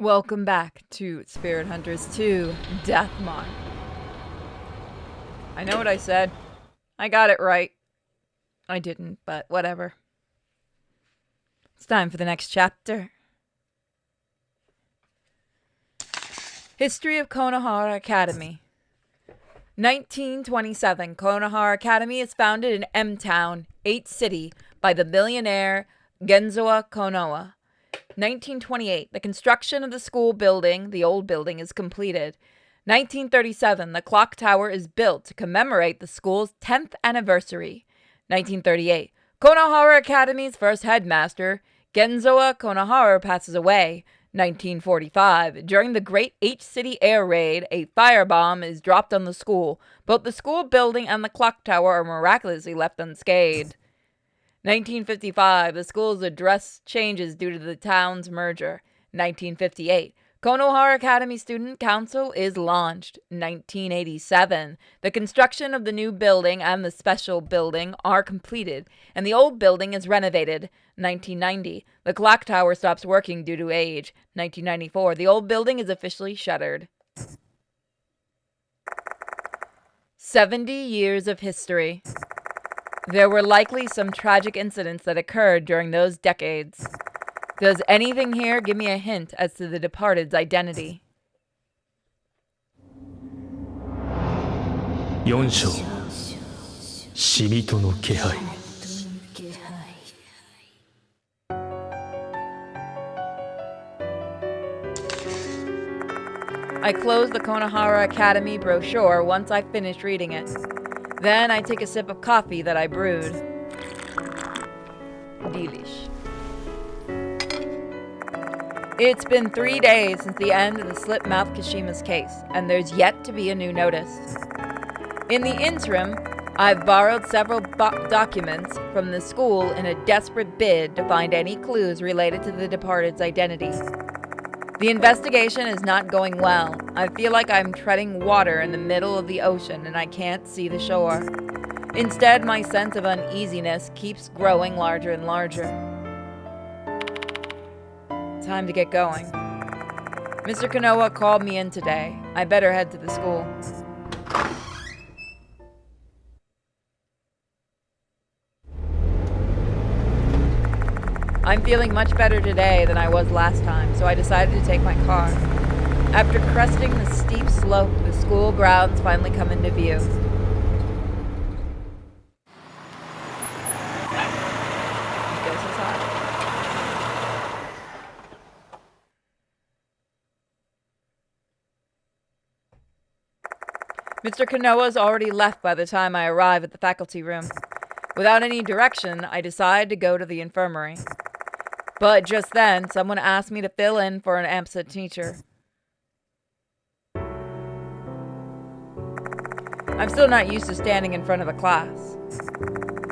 Welcome back to Spirit Hunters 2 Deathmark. I know what I said. I got it right. I didn't, but whatever. It's time for the next chapter. History of Konohara Academy. 1927, Konohara Academy is founded in M-Town, 8th City, by the billionaire Genzoa Konoha. 1928, the construction of the school building, the old building, is completed. 1937, the clock tower is built to commemorate the school's 10th anniversary. 1938, Konohara Academy's first headmaster, Genzoa Konohara, passes away. 1945, during the Great H-City Air Raid, a firebomb is dropped on the school. Both the school building and the clock tower are miraculously left unscathed. 1955, the school's address changes due to the town's merger. 1958, Konohara Academy Student Council is launched. 1987, the construction of the new building and the special building are completed, and the old building is renovated. 1990, the clock tower stops working due to age. 1994, the old building is officially shuttered. 70 years of history. There were likely some tragic incidents that occurred during those decades. Does anything here give me a hint as to the departed's identity? 4章死人の気配 I close the Konohara Academy brochure once I finish reading it. Then I take a sip of coffee that I brewed. Delish. It's been 3 days since the end of the Slipmouth Kashima's case, and there's yet to be a new notice. In the interim, I've borrowed several documents from the school in a desperate bid to find any clues related to the departed's identity. The investigation is not going well. I feel like I'm treading water in the middle of the ocean and I can't see the shore. Instead, my sense of uneasiness keeps growing larger and larger. Time to get going. Mr. Konoha called me in today. I better head to the school. I'm feeling much better today than I was last time, so I decided to take my car. After cresting the steep slope, the school grounds finally come into view. Mr. Konoha's already left by the time I arrive at the faculty room. Without any direction, I decide to go to the infirmary. But just then, someone asked me to fill in for an absent teacher. I'm still not used to standing in front of a class.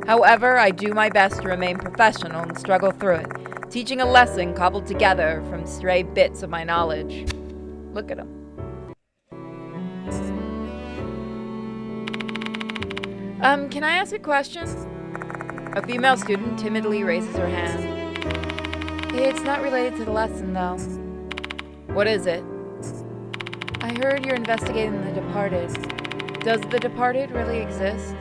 However, I do my best to remain professional and struggle through it, teaching a lesson cobbled together from stray bits of my knowledge. Look at him. Can I ask a question? A female student timidly raises her hand. It's not related to the lesson, though. What is it? I heard you're investigating the departed. Does the departed really exist?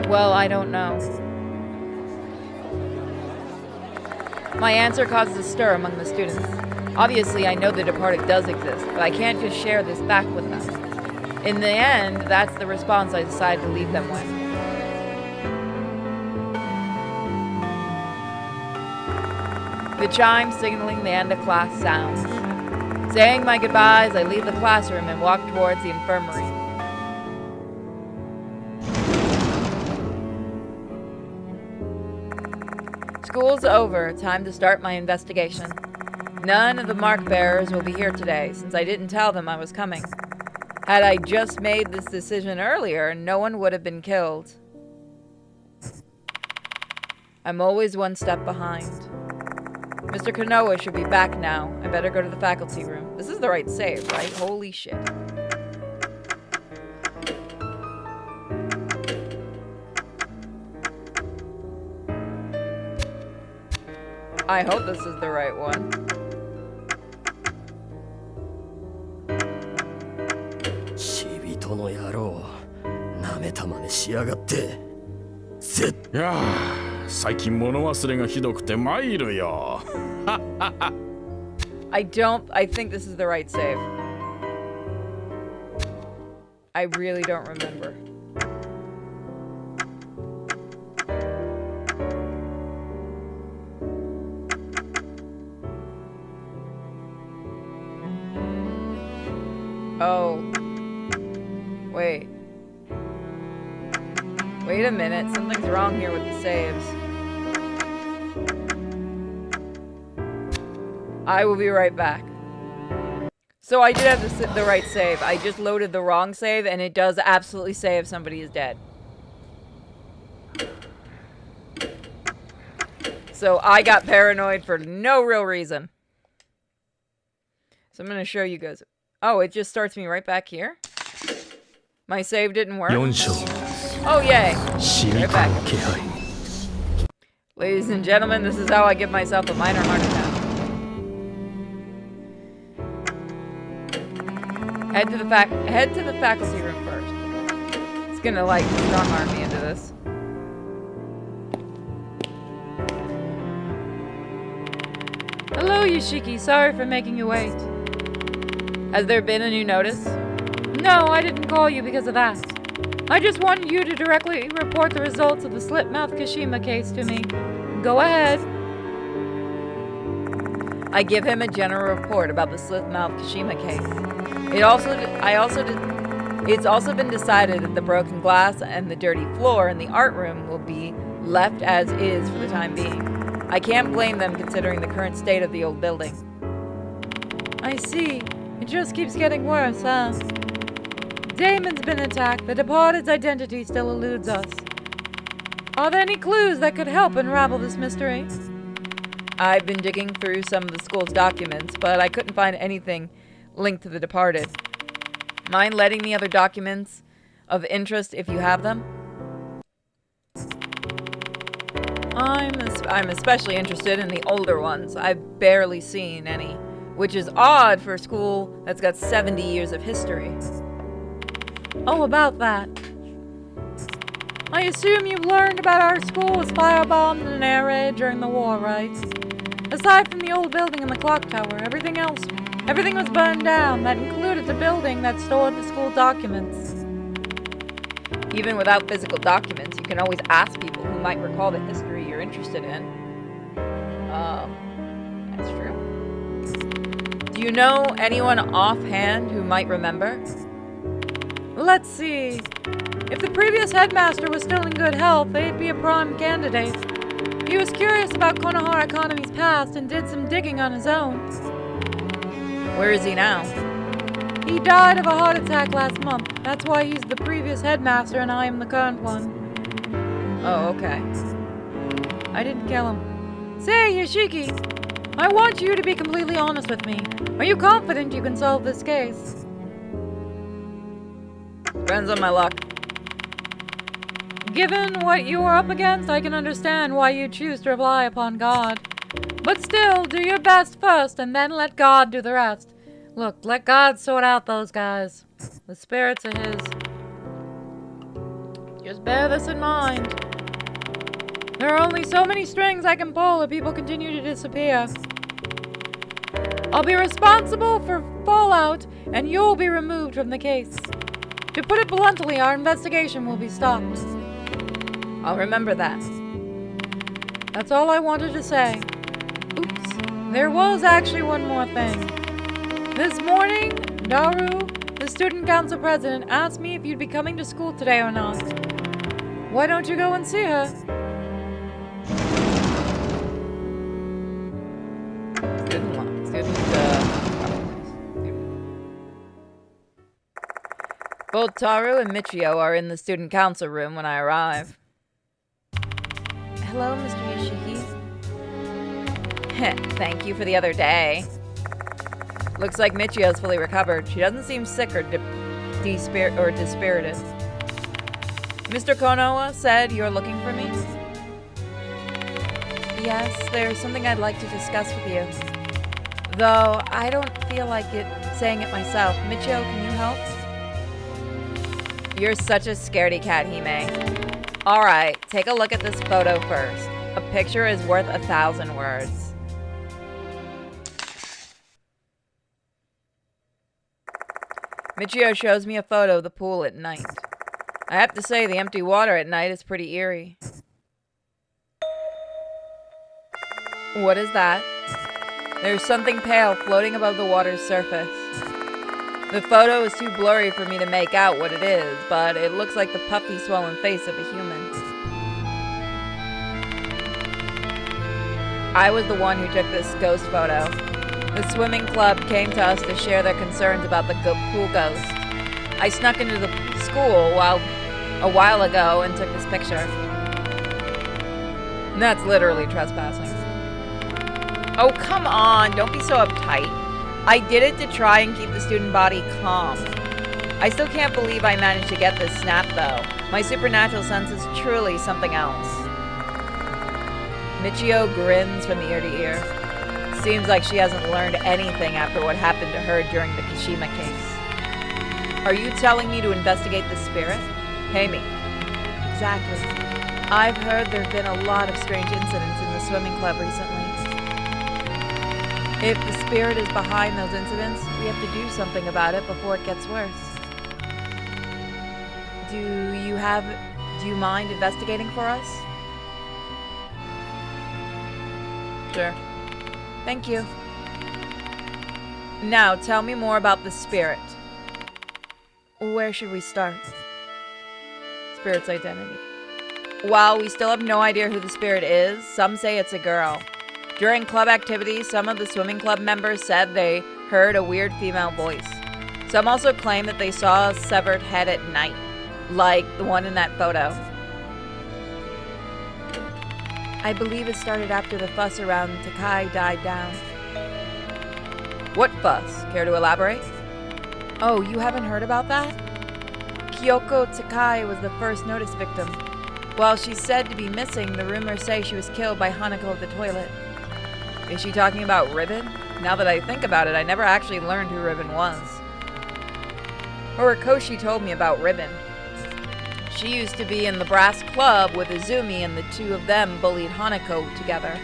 Well, I don't know. My answer causes a stir among the students. Obviously, I know the departed does exist, but I can't just share this fact with them. In the end, that's the response I decided to leave them with. The chime signaling the end of class sounds. Saying my goodbyes, I leave the classroom and walk towards the infirmary. School's over, time to start my investigation. None of the mark bearers will be here today, since I didn't tell them I was coming. Had I just made this decision earlier, no one would have been killed. I'm always one step behind. Mr. Konoha should be back now. I better go to the faculty room. This is the right save, right? Holy shit. I hope this is the right one. Shibito no yaro, nameta mane shiagatte. いやー、最近物忘れがひどくて参るよ。I think this is the right save. I really don't remember. Oh. Wait. Wait a minute. Something's wrong here with the saves. I will be right back. So I did have the right save. I just loaded the wrong save, and it does absolutely say if somebody is dead. So I got paranoid for no real reason. So I'm going to show you guys. Oh, it just starts me right back here. My save didn't work. 4章 Oh, yay. シミコの気配 Ladies and gentlemen, this is how I give myself a minor heart attack. Head to the faculty room first. It's gonna like strong arm me into this. Hello, Yoshiki. Sorry for making you wait. Has there been a new notice? No, I didn't call you because of that. I just wanted you to directly report the results of the Slipmouth Kashima case to me. Go ahead. I give him a general report about the Slipmouth Kashima case. It's also been decided that the broken glass and the dirty floor in the art room will be left as is for the time being. I can't blame them considering the current state of the old building. I see. It just keeps getting worse, huh? Damon's been attacked. The departed's identity still eludes us. Are there any clues that could help unravel this mystery? I've been digging through some of the school's documents, but I couldn't find anything linked to the departed. Mind letting me other documents of interest if you have them? I'm especially interested in the older ones. I've barely seen any, which is odd for a school that's got 70 years of history. Oh, about that. I assume you've learned about our school was firebombed in an air raid during the war, right? Aside from the old building and the clock tower, everything was burned down. That included the building that stored the school documents. Even without physical documents, you can always ask people who might recall the history you're interested in. That's true. Do you know anyone offhand who might remember? Let's see. If the previous headmaster was still in good health, they'd be a prime candidate. He was curious about Konohara Economy's past and did some digging on his own. Where is he now? He died of a heart attack last month. That's why he's the previous headmaster and I am the current one. Oh, okay. I didn't kill him. Say, Yoshiki, I want you to be completely honest with me. Are you confident you can solve this case? Depends on my luck. Given what you are up against, I can understand why you choose to rely upon God. But still, do your best first, and then let God do the rest. Look, let God sort out those guys. The spirits are His. Just bear this in mind. There are only so many strings I can pull if people continue to disappear. I'll be responsible for fallout, and you'll be removed from the case. To put it bluntly, our investigation will be stopped. I'll remember that. That's all I wanted to say. Oops. There was actually one more thing. This morning, Naru, the student council president, asked me if you'd be coming to school today or not. Why don't you go and see her? Both Taru and Michio are in the student council room when I arrive. Hello, Mr. Yoshiki. Thank you for the other day. Looks like Michio's fully recovered. She doesn't seem sick or dispirited. Mr. Konoha said you're looking for me? Yes, there's something I'd like to discuss with you. Though, I don't feel like saying it myself. Michio, can you help? You're such a scaredy cat, Hime. Alright, take a look at this photo first. A picture is worth 1,000 words. Michio shows me a photo of the pool at night. I have to say, the empty water at night is pretty eerie. What is that? There's something pale floating above the water's surface. The photo is too blurry for me to make out what it is, but it looks like the puffy, swollen face of a human. I was the one who took this ghost photo. The swimming club came to us to share their concerns about the pool ghost. I snuck into the school a while ago and took this picture. And that's literally trespassing. Oh, come on, don't be so uptight. I did it to try and keep the student body calm. I still can't believe I managed to get this snap, though. My supernatural sense is truly something else. Michio grins from ear to ear. Seems like she hasn't learned anything after what happened to her during the Kashima case. Are you telling me to investigate the spirit? Pay me. Exactly. I've heard there have been a lot of strange incidents in the swimming club recently. If the spirit is behind those incidents, we have to do something about it before it gets worse. Do you mind investigating for us? Sure. Thank you. Now, tell me more about the spirit. Where should we start? Spirit's identity. While we still have no idea who the spirit is, some say it's a girl. During club activities, some of the swimming club members said they heard a weird female voice. Some also claim that they saw a severed head at night, like the one in that photo. I believe it started after the fuss around Takai died down. What fuss? Care to elaborate? Oh, you haven't heard about that? Kyoko Takai was the first noticed victim. While she's said to be missing, the rumors say she was killed by Hanako of the toilet. Is she talking about Ribbon? Now that I think about it, I never actually learned who Ribbon was. Horikoshi told me about Ribbon. She used to be in the brass club with Izumi, and the two of them bullied Hanako together.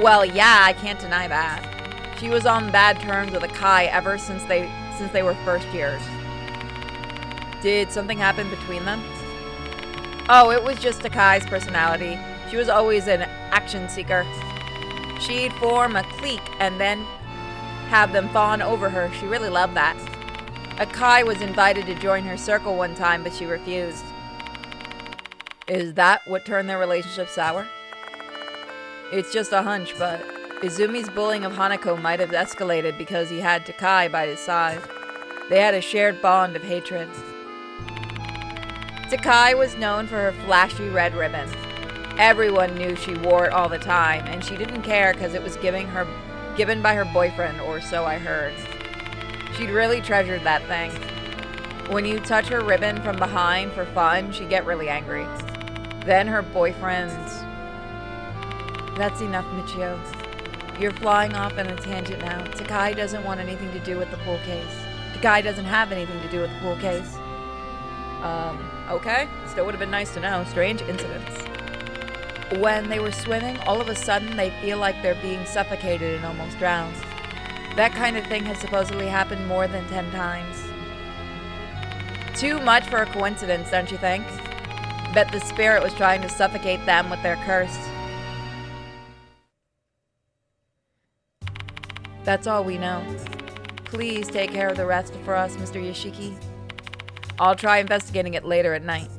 Well, yeah, I can't deny that. She was on bad terms with Akai ever since they were first years. Did something happen between them? Oh, it was just Akai's personality. She was always an action seeker. She'd form a clique and then have them fawn over her. She really loved that. Akai was invited to join her circle one time, but she refused. Is that what turned their relationship sour? It's just a hunch, but Izumi's bullying of Hanako might have escalated because he had Takai by his side. They had a shared bond of hatred. Takai was known for her flashy red ribbon. Everyone knew she wore it all the time, and she didn't care because it was given by her boyfriend, or so I heard. She'd really treasured that thing. When you touch her ribbon from behind for fun, she'd get really angry. Then her boyfriend... That's enough, Michio. You're flying off on a tangent now. Takai doesn't want anything to do with the pool case. Takai doesn't have anything to do with the pool case. Okay. Still would have been nice to know. Strange incidents. When they were swimming, all of a sudden they feel like they're being suffocated and almost drowned. That kind of thing has supposedly happened more than 10 times. Too much for a coincidence, don't you think? Bet the spirit was trying to suffocate them with their curse. That's all we know. Please take care of the rest for us, Mr. Yoshiki. I'll try investigating it later at night.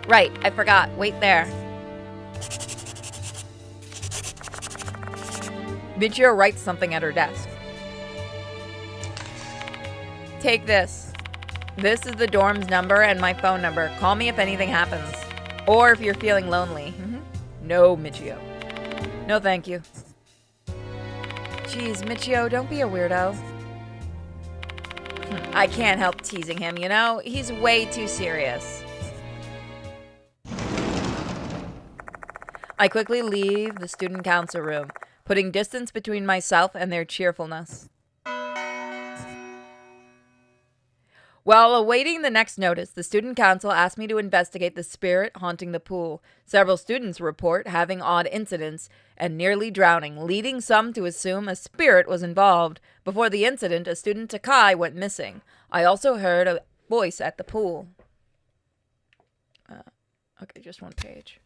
Right, I forgot. Wait there. Michio writes something at her desk. Take this. This is the dorm's number and my phone number. Call me if anything happens. Or if you're feeling lonely. No, Michio. No, thank you. Jeez, Michio, don't be a weirdo. I can't help teasing him, you know? He's way too serious. I quickly leave the student council room, putting distance between myself and their cheerfulness. While awaiting the next notice, the student council asked me to investigate the spirit haunting the pool. Several students report having odd incidents and nearly drowning, leading some to assume a spirit was involved. Before the incident, a student, Takai, went missing. I also heard a voice at the pool. Okay, just one page.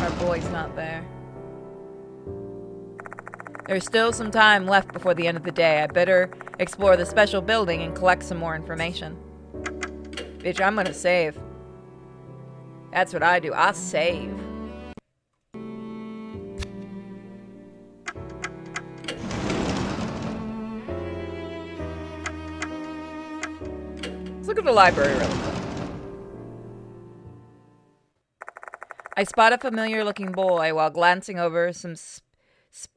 Our boy's not there. There's still some time left before the end of the day. I better explore the special building and collect some more information. Bitch, I'm gonna save. That's what I do. I save. Let's look at the library really quick. I spot a familiar-looking boy while glancing over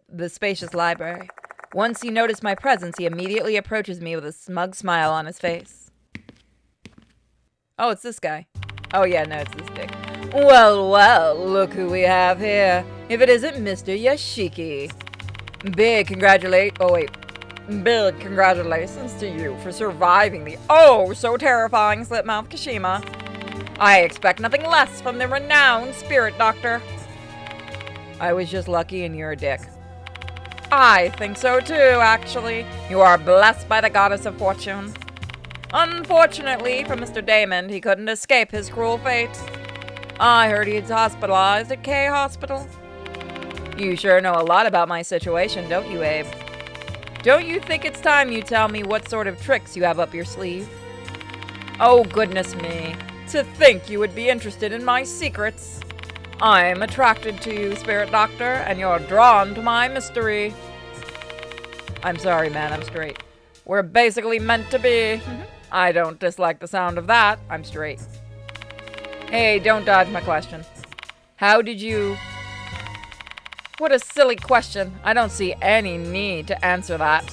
the spacious library. Once he noticed my presence, he immediately approaches me with a smug smile on his face. Oh, it's this guy. Oh yeah, no, it's this dick. Well, well, look who we have here. If it isn't Mr. Yashiki. Big congratulations to you for surviving the so terrifying Slipmouth Kashima. I expect nothing less from the renowned spirit doctor. I was just lucky and you're a dick. I think so too, actually. You are blessed by the goddess of fortune. Unfortunately for Mr. Damon, he couldn't escape his cruel fate. I heard he's hospitalized at K Hospital. You sure know a lot about my situation, don't you, Abe? Don't you think it's time you tell me what sort of tricks you have up your sleeve? Oh, goodness me. To think you would be interested in my secrets. I'm attracted to you, Spirit Doctor, and you're drawn to my mystery. I'm sorry, man, I'm straight. We're basically meant to be. I don't dislike the sound of that. I'm straight. Hey, don't dodge my question. How did you... What a silly question. I don't see any need to answer that.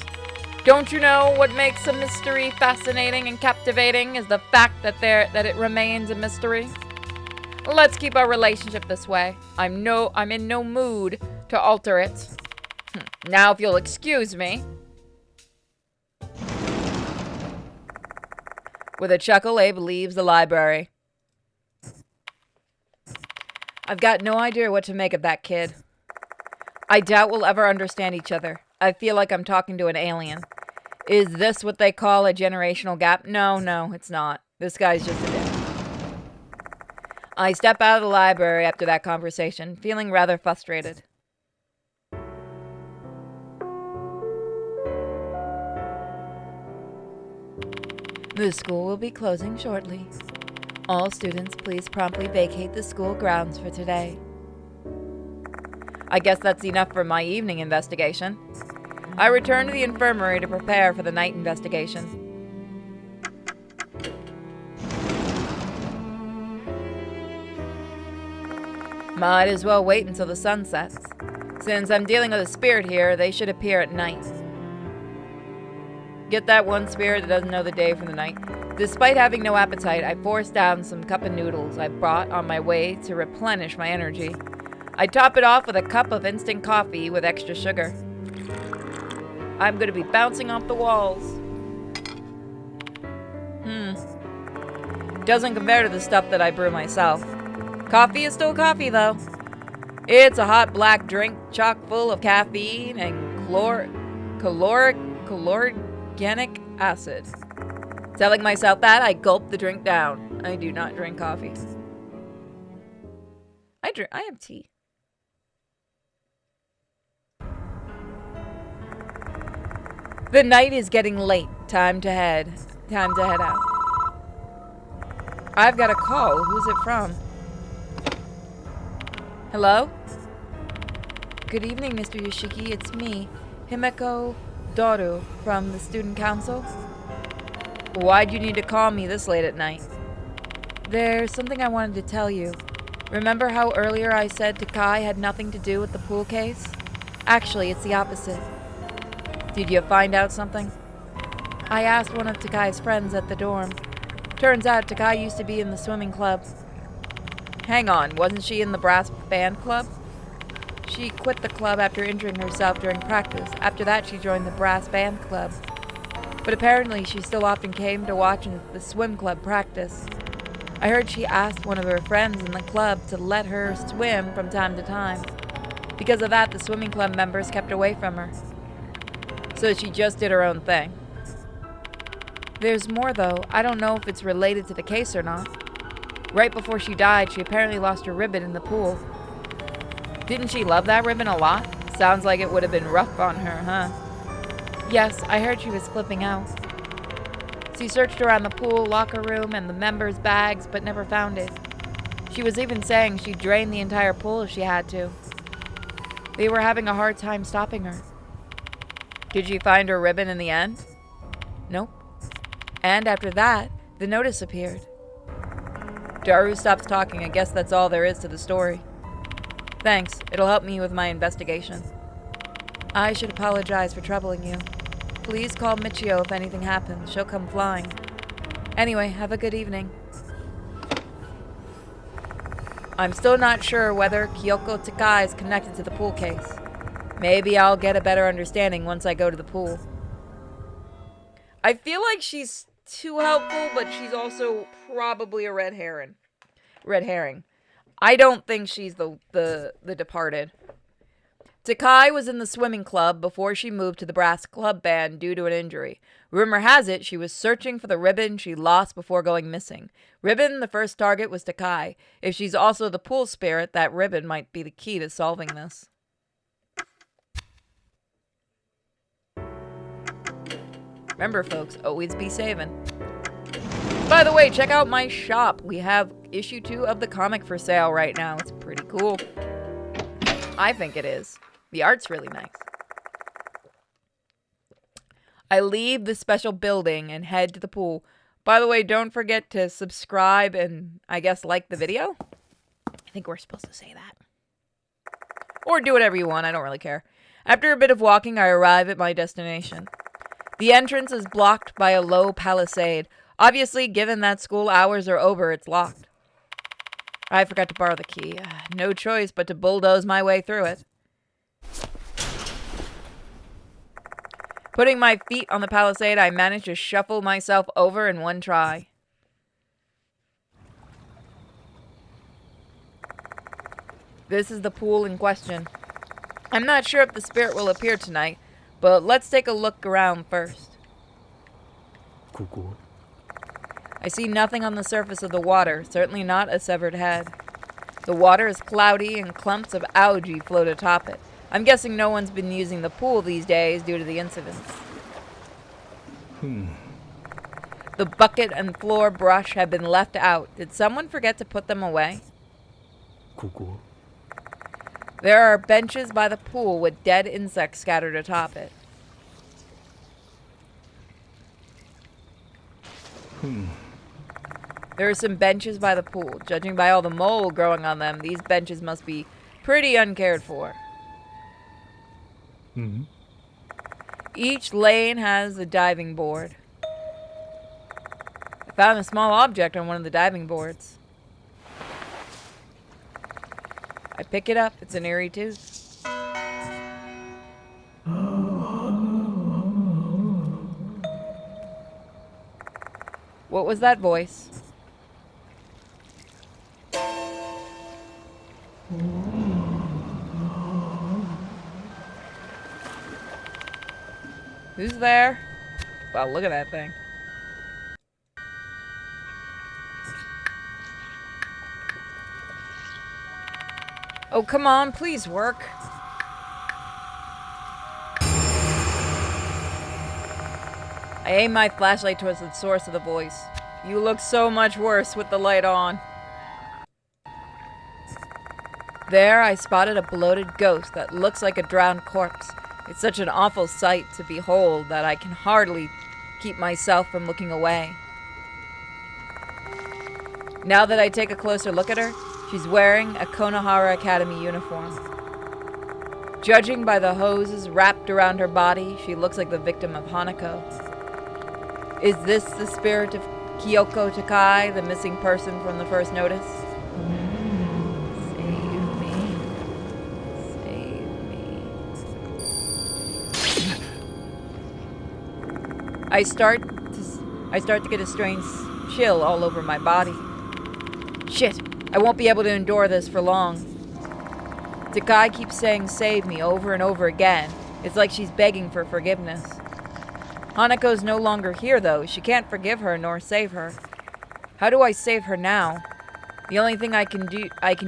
Don't you know what makes a mystery fascinating and captivating is the fact that it remains a mystery? Let's keep our relationship this way. I'm in no mood to alter it. Now if you'll excuse me. With a chuckle, Abe leaves the library. I've got no idea what to make of that kid. I doubt we'll ever understand each other. I feel like I'm talking to an alien. Is this what they call a generational gap? No, it's not. This guy's just a dick. I step out of the library after that conversation, feeling rather frustrated. The school will be closing shortly. All students, please promptly vacate the school grounds for today. I guess that's enough for my evening investigation. I return to the infirmary to prepare for the night investigation. Might as well wait until the sun sets. Since I'm dealing with a spirit here, they should appear at night. Get that one spirit that doesn't know the day from the night. Despite having no appetite, I forced down some cup of noodles I brought on my way to replenish my energy. I top it off with a cup of instant coffee with extra sugar. I'm going to be bouncing off the walls. Doesn't compare to the stuff that I brew myself. Coffee is still coffee, though. It's a hot black drink chock full of caffeine and calorogenic acid. Telling myself that, I gulp the drink down. I do not drink coffee. I have tea. The night is getting late. Time to head out. I've got a call. Who's it from? Hello? Good evening, Mr. Yoshiki. It's me, Himeko Doru from the Student Council. Why'd you need to call me this late at night? There's something I wanted to tell you. Remember how earlier I said Takai had nothing to do with the pool case? Actually, it's the opposite. Did you find out something? I asked one of Takai's friends at the dorm. Turns out Takai used to be in the swimming club. Hang on, wasn't she in the brass band club? She quit the club after injuring herself during practice. After that, she joined the brass band club. But apparently, she still often came to watch the swim club practice. I heard she asked one of her friends in the club to let her swim from time to time. Because of that, the swimming club members kept away from her. So she just did her own thing. There's more, though. I don't know if it's related to the case or not. Right before she died, she apparently lost her ribbon in the pool. Didn't she love that ribbon a lot? Sounds like it would have been rough on her, huh? Yes, I heard she was flipping out. She searched around the pool, locker room, and the members' bags, but never found it. She was even saying she'd drain the entire pool if she had to. They were having a hard time stopping her. Did she find her ribbon in the end? Nope. And after that, the notice appeared. Daru stops talking. I guess that's all there is to the story. Thanks. It'll help me with my investigation. I should apologize for troubling you. Please call Michio if anything happens. She'll come flying. Anyway, have a good evening. I'm still not sure whether Kyoko Takai is connected to the pool case. Maybe I'll get a better understanding once I go to the pool. I feel like she's too helpful, but she's also probably a red herring. I don't think she's the departed. Takai was in the swimming club before she moved to the brass club band due to an injury. Rumor has it she was searching for the ribbon she lost before going missing. Ribbon, the first target, was Takai. If she's also the pool spirit, that ribbon might be the key to solving this. Remember, folks, always be saving. By the way, check out my shop. We have issue 2 of the comic for sale right now. It's pretty cool. I think it is. The art's really nice. I leave the special building and head to the pool. By the way, don't forget to subscribe and, I guess, like the video. I think we're supposed to say that. Or do whatever you want. I don't really care. After a bit of walking, I arrive at my destination. The entrance is blocked by a low palisade. Obviously, given that school hours are over, it's locked. I forgot to borrow the key. No choice but to bulldoze my way through it. Putting my feet on the palisade, I managed to shuffle myself over in one try. This is the pool in question. I'm not sure if the spirit will appear tonight, but let's take a look around first. I see nothing on the surface of the water, certainly not a severed head. The water is cloudy and clumps of algae float atop it. I'm guessing no one's been using the pool these days due to the incidents. The bucket and floor brush have been left out. Did someone forget to put them away? There are benches by the pool with dead insects scattered atop it. There are some benches by the pool. Judging by all the mold growing on them, these benches must be pretty uncared for. Each lane has a diving board. I found a small object on one of the diving boards. I pick it up. It's an eerie tooth. What was that voice? Who's there? Wow, look at that thing. Oh, come on, please work. I aim my flashlight towards the source of the voice. You look so much worse with the light on. There, I spotted a bloated ghost that looks like a drowned corpse. It's such an awful sight to behold that I can hardly keep myself from looking away. Now that I take a closer look at her, she's wearing a Konohara Academy uniform. Judging by the hoses wrapped around her body, she looks like the victim of Hanako. Is this the spirit of Kyoko Takai, the missing person from the first notice. Save me. Save me. I start to get a strange chill all over my body. Shit, I won't be able to endure this for long. Takai keeps saying save me over and over again. It's like she's begging for forgiveness. Hanako's no longer here, though. She can't forgive her nor save her. How do I save her now? The only thing I can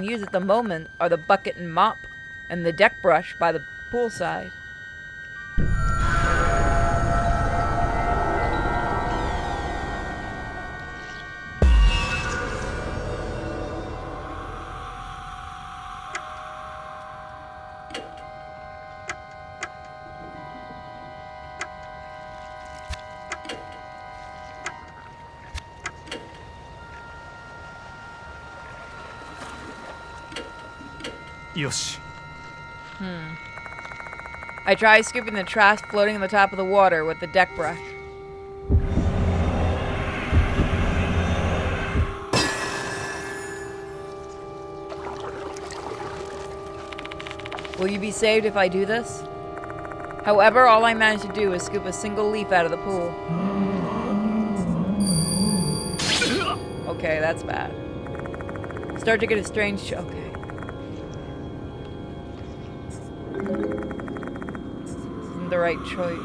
use at the moment are the bucket and mop and the deck brush by the poolside. Yoshi. I try scooping the trash floating on the top of the water with the deck brush. Will you be saved if I do this? However, all I manage to do is scoop a single leaf out of the pool. Okay, that's bad. Start to get a strange okay. Isn't the right choice.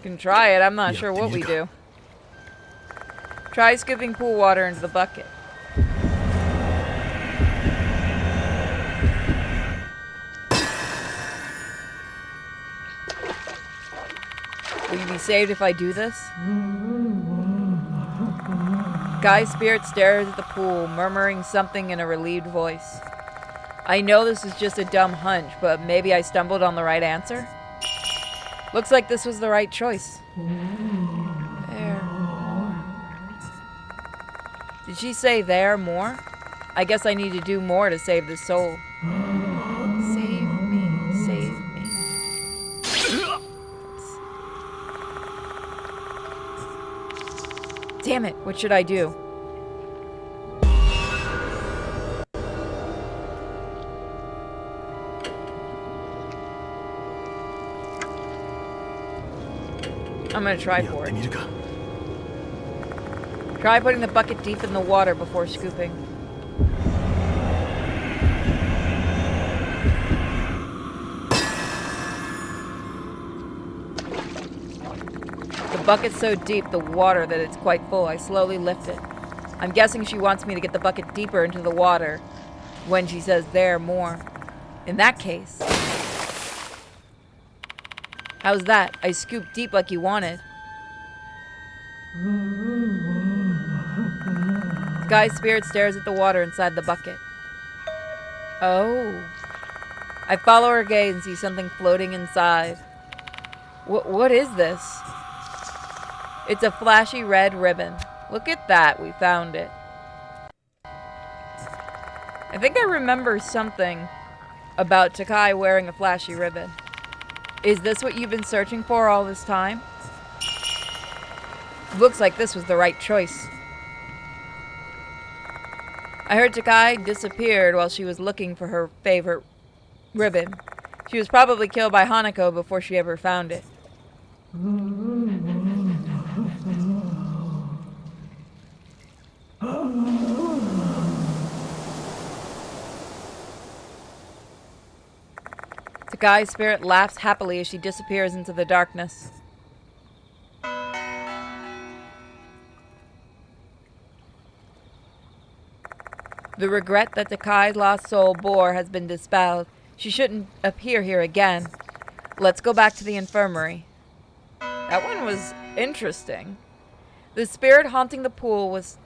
Can try it. I'm not sure what we do. Try scooping pool water into the bucket. Will you be saved if I do this? Guy's spirit stares at the pool, murmuring something in a relieved voice. I know this is just a dumb hunch, but maybe I stumbled on the right answer? Looks like this was the right choice. There. Did she say there more? I guess I need to do more to save this soul. Save me, save me. Damn it, what should I do? I'm gonna try for it. Try putting the bucket deep in the water before scooping. The bucket's so deep, the water, that it's quite full. I slowly lift it. I'm guessing she wants me to get the bucket deeper into the water when she says there more. In that case... How's that? I scooped deep like you wanted. Guy's spirit stares at the water inside the bucket. Oh. I follow her gaze and see something floating inside. What is this? It's a flashy red ribbon. Look at that, we found it. I think I remember something about Takai wearing a flashy ribbon. Is this what you've been searching for all this time? Looks like this was the right choice. I heard Takai disappeared while she was looking for her favorite ribbon. She was probably killed by Hanako before she ever found it. Takai's spirit laughs happily as she disappears into the darkness. The regret that Takai's lost soul bore has been dispelled. She shouldn't appear here again. Let's go back to the infirmary. That one was interesting. The spirit haunting the pool was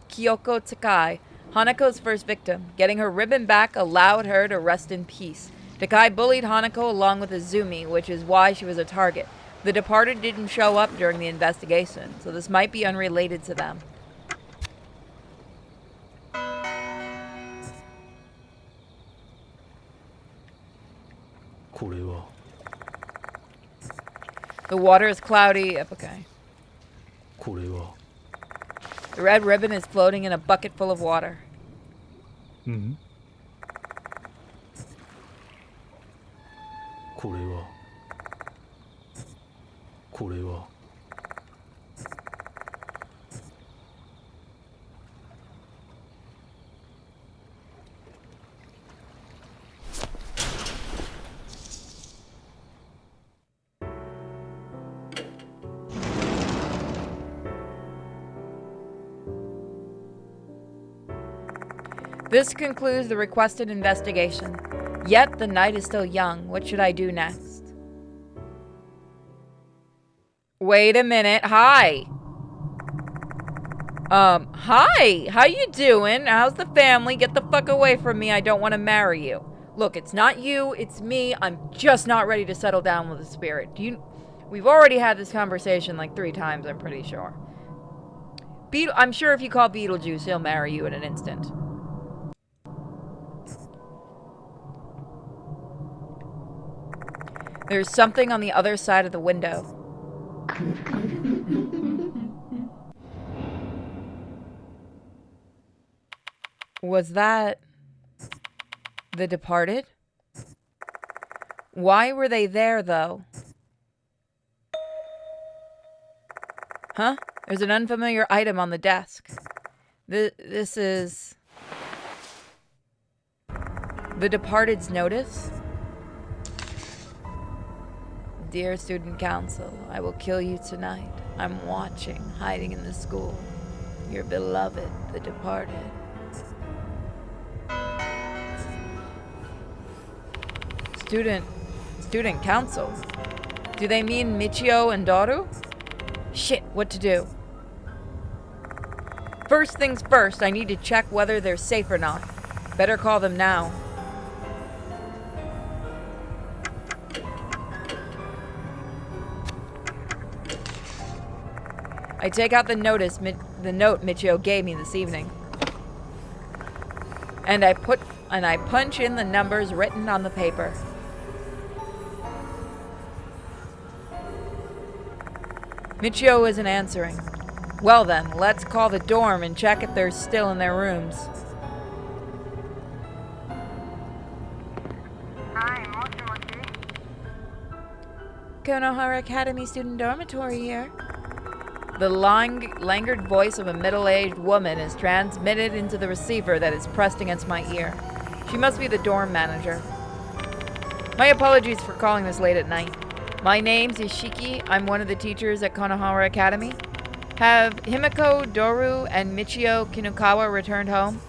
Kyoko Takai, Hanako's first victim. Getting her ribbon back allowed her to rest in peace. Takai bullied Hanako along with Izumi, which is why she was a target. The departed didn't show up during the investigation, so this might be unrelated to them. これは The water is cloudy. Okay. これは The red ribbon is floating in a bucket full of water. んこれはこれは This concludes the requested investigation. Yet the night is still young. What should I do next? Wait a minute. Hi. Hi. How you doing? How's the family? Get the fuck away from me. I don't want to marry you. Look, it's not you. It's me. I'm just not ready to settle down with a spirit. We've already had this conversation like 3 times, I'm pretty sure. I'm sure if you call Beetlejuice, he'll marry you in an instant. There's something on the other side of the window. Was that the departed? Why were they there, though? Huh? There's an unfamiliar item on the desk. This is... the departed's notice? Dear Student Council, I will kill you tonight. I'm watching, hiding in the school. Your beloved, the departed. Student Council? Do they mean Michio and Daru? Shit, what to do? First things first, I need to check whether they're safe or not. Better call them now. I take out the note Michio gave me this evening. And I punch in the numbers written on the paper. Michio isn't answering. Well then, let's call the dorm and check if they're still in their rooms. Hi, moshi. Konohara Academy Student Dormitory here. The languid voice of a middle-aged woman is transmitted into the receiver that is pressed against my ear. She must be the dorm manager. My apologies for calling this late at night. My name's Yoshiki. I'm one of the teachers at Konohara Academy. Have Himiko, Doru, and Michio Kinukawa returned home?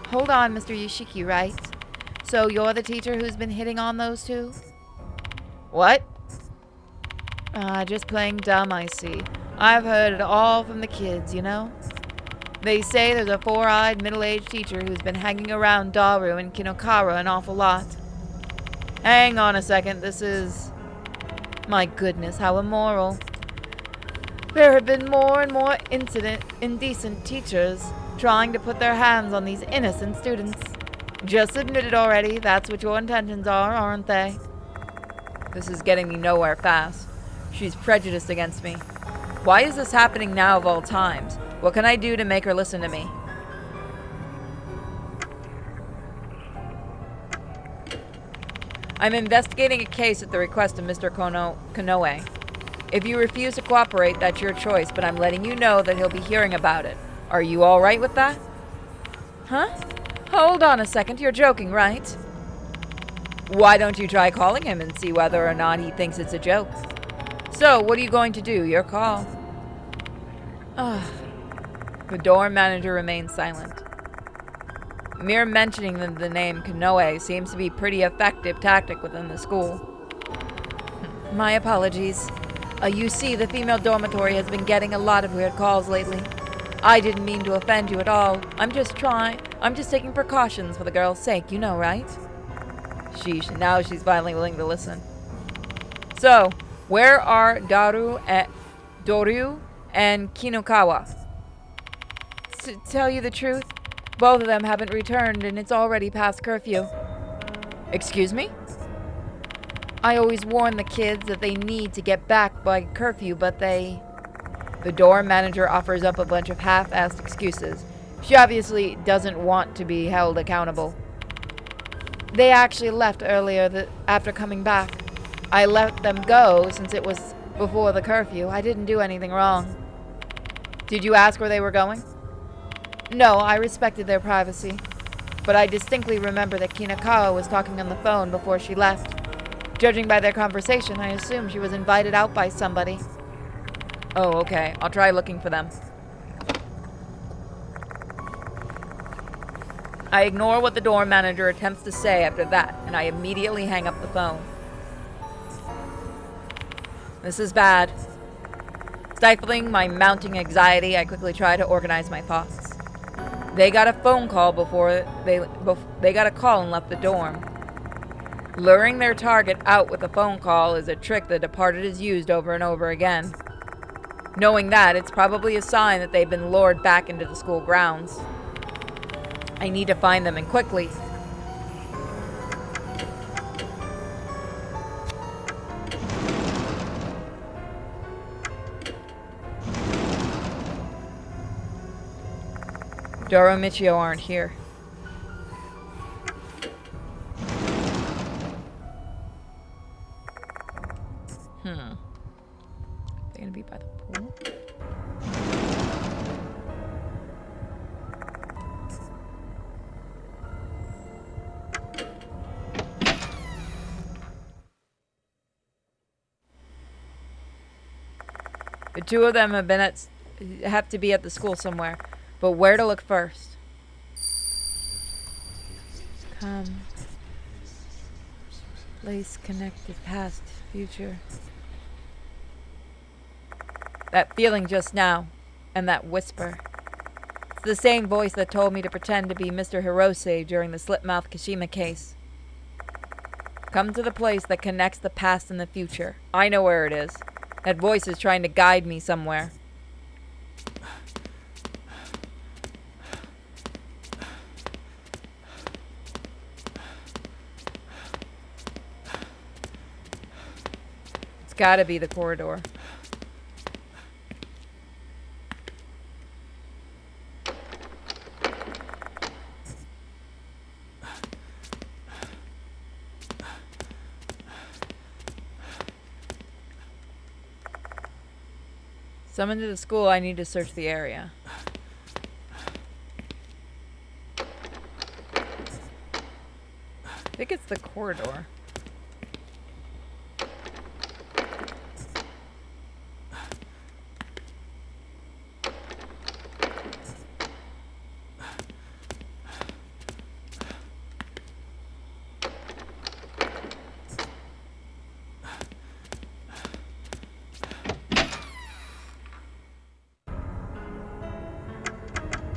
Hold on, Mr. Yoshiki, right? So you're the teacher who's been hitting on those two? What? Just playing dumb, I see. I've heard it all from the kids, you know? They say there's a 4-eyed middle-aged teacher who's been hanging around Daru and Kinokara an awful lot. Hang on a second, this is... My goodness, how immoral. There have been more and more indecent teachers trying to put their hands on these innocent students. Just admit it already, that's what your intentions are, aren't they? This is getting me nowhere fast. She's prejudiced against me. Why is this happening now of all times? What can I do to make her listen to me? I'm investigating a case at the request of Mr. Konoe. If you refuse to cooperate, that's your choice, but I'm letting you know that he'll be hearing about it. Are you all right with that? Huh? Hold on a second, you're joking, right? Why don't you try calling him and see whether or not he thinks it's a joke? So, what are you going to do? Your call. The dorm manager remains silent. Mere mentioning the name Konoe seems to be a pretty effective tactic within the school. My apologies. You see, the female dormitory has been getting a lot of weird calls lately. I didn't mean to offend you at all. I'm just taking precautions for the girl's sake, you know, right? Now she's finally willing to listen. So, where are Doru and Kinukawa? To tell you the truth, both of them haven't returned and it's already past curfew. Excuse me? I always warn the kids that they need to get back by curfew, but they... The dorm manager offers up a bunch of half-assed excuses. She obviously doesn't want to be held accountable. They actually left earlier after coming back. I let them go since it was before the curfew. I didn't do anything wrong. Did you ask where they were going? No, I respected their privacy. But I distinctly remember that Kinakawa was talking on the phone before she left. Judging by their conversation, I assume she was invited out by somebody. Oh, okay. I'll try looking for them. I ignore what the dorm manager attempts to say after that, and I immediately hang up the phone. This is bad. Stifling my mounting anxiety, I quickly try to organize my thoughts. They got a phone call before they got a call and left the dorm. Luring their target out with a phone call is a trick the Departed has used over and over again. Knowing that, it's probably a sign that they've been lured back into the school grounds. I need to find them, and quickly. Doro and Michio aren't here. They're gonna be by the pool. The two of them have to be at the school somewhere, but where to look first? Come. Place connected past, future. That feeling just now, and that whisper. It's the same voice that told me to pretend to be Mr. Hirose during the Slipmouth Kashima case. Come to the place that connects the past and the future. I know where it is. That voice is trying to guide me somewhere. It's gotta be the corridor. Summoned to the school, I need to search the area. I think it's the corridor.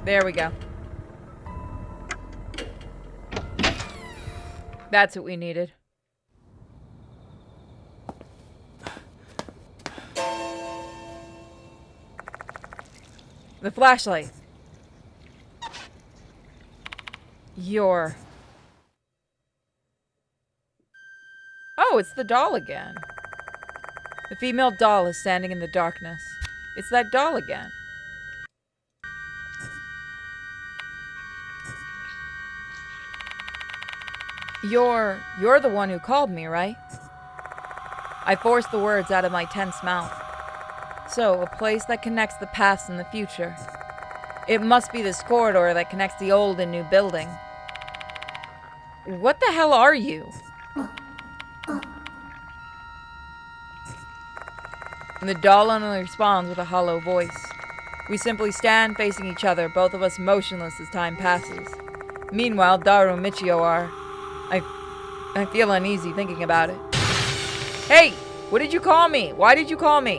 There we go. That's what we needed. The flashlight. Oh, it's the doll again. The female doll is standing in the darkness. It's that doll again. You're the one who called me, right? I forced the words out of my tense mouth. So, a place that connects the past and the future. It must be this corridor that connects the old and new building. What the hell are you? And the doll only responds with a hollow voice. We simply stand facing each other, both of us motionless as time passes. Meanwhile, Daru and Michio are... I feel uneasy thinking about it. Hey! What did you call me? Why did you call me?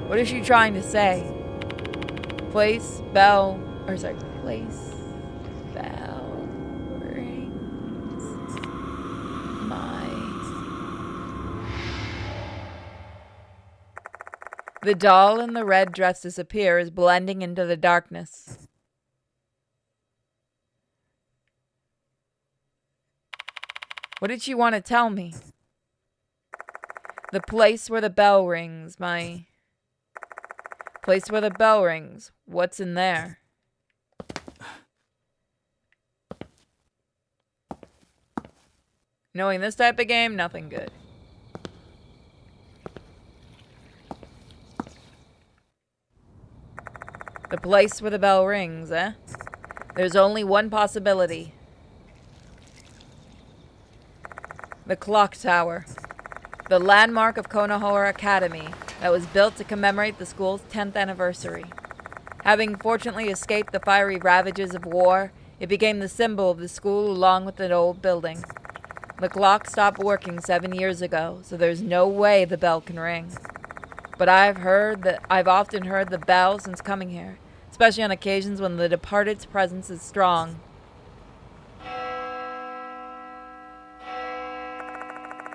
What is she trying to say? Place, bell, place, bell, rings, my... The doll in the red dress disappears, blending into the darkness. What did she want to tell me? The place where the bell rings, my... Place where the bell rings. What's in there? Knowing this type of game, nothing good. The place where the bell rings, eh? There's only one possibility. The clock tower. The landmark of Konohara Academy that was built to commemorate the school's 10th anniversary. Having fortunately escaped the fiery ravages of war, it became the symbol of the school along with an old building. The clock stopped working 7 years ago, so there's no way the bell can ring. But I've often heard the bell since coming here, especially on occasions when the departed's presence is strong.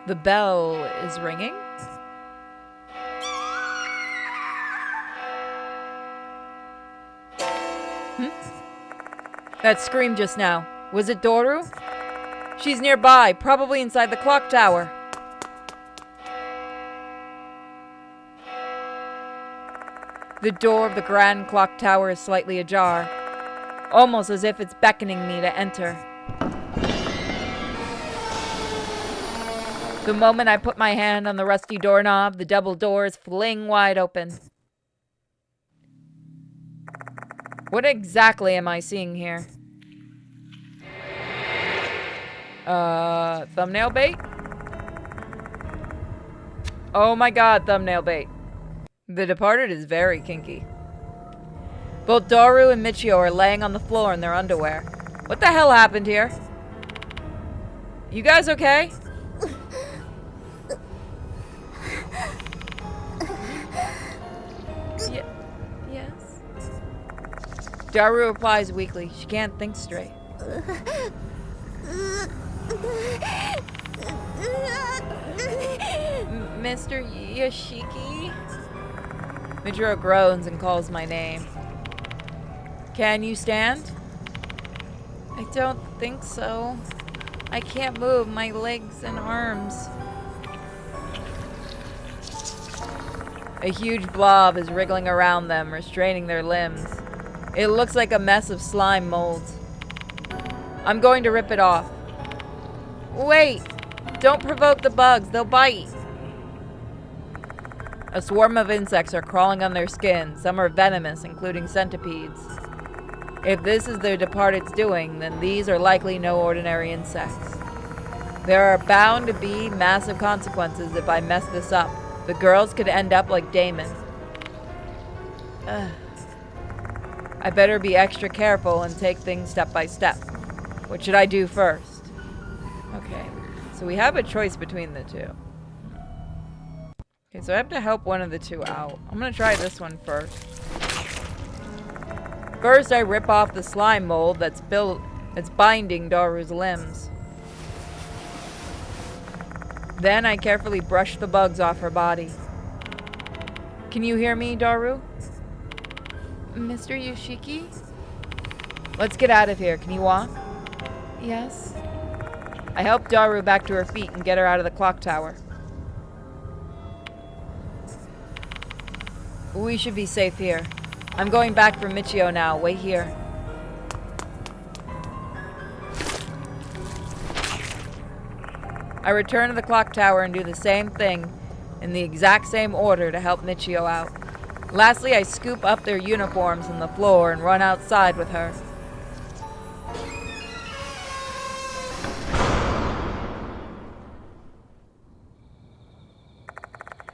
The bell is ringing? That scream just now. Was it Doru? She's nearby, probably inside the clock tower. The door of the grand clock tower is slightly ajar, almost as if it's beckoning me to enter. The moment I put my hand on the rusty doorknob, the double doors fling wide open. What exactly am I seeing here? Thumbnail bait? Oh my god, thumbnail bait. The Departed is very kinky. Both Doru and Michio are laying on the floor in their underwear. What the hell happened here? You guys okay? Yes? Doru replies weakly. She can't think straight. Mr. Yoshiki? Michiro groans and calls my name. Can you stand? I don't think so. I can't move my legs and arms. A huge blob is wriggling around them, restraining their limbs. It looks like a mess of slime molds. I'm going to rip it off. Wait! Don't provoke the bugs, they'll bite. A swarm of insects are crawling on their skin. Some are venomous, including centipedes. If this is their Departed's doing, then these are likely no ordinary insects. There are bound to be massive consequences if I mess this up. The girls could end up like Damon. I better be extra careful and take things step by step. What should I do first? Okay, so we have a choice between the two. Okay, so I have to help one of the two out. I'm gonna try this one first. First, I rip off the slime mold that's binding Daru's limbs. Then I carefully brush the bugs off her body. Can you hear me, Daru? Mr. Yoshiki? Let's get out of here. Can you walk? Yes. I help Daru back to her feet and get her out of the clock tower. We should be safe here. I'm going back for Michio now. Wait here. I return to the clock tower and do the same thing in the exact same order to help Michio out. Lastly, I scoop up their uniforms on the floor and run outside with her.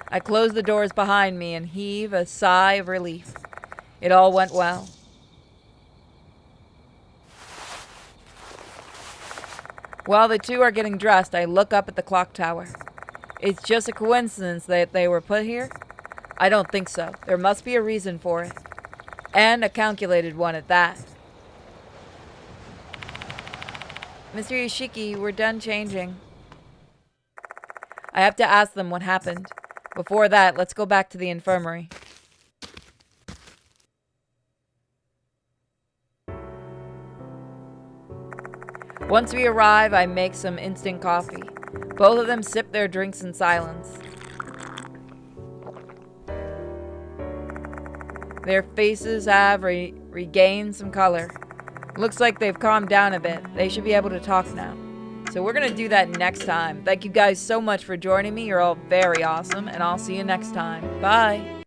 I close the doors behind me and heave a sigh of relief. It all went well. While the two are getting dressed, I look up at the clock tower. It's just a coincidence that they were put here? I don't think so. There must be a reason for it. And a calculated one at that. Mr. Yoshiki, we're done changing. I have to ask them what happened. Before that, let's go back to the infirmary. Once we arrive, I make some instant coffee. Both of them sip their drinks in silence. Their faces have regained some color. Looks like they've calmed down a bit. They should be able to talk now. So we're going to do that next time. Thank you guys so much for joining me. You're all very awesome, and I'll see you next time. Bye.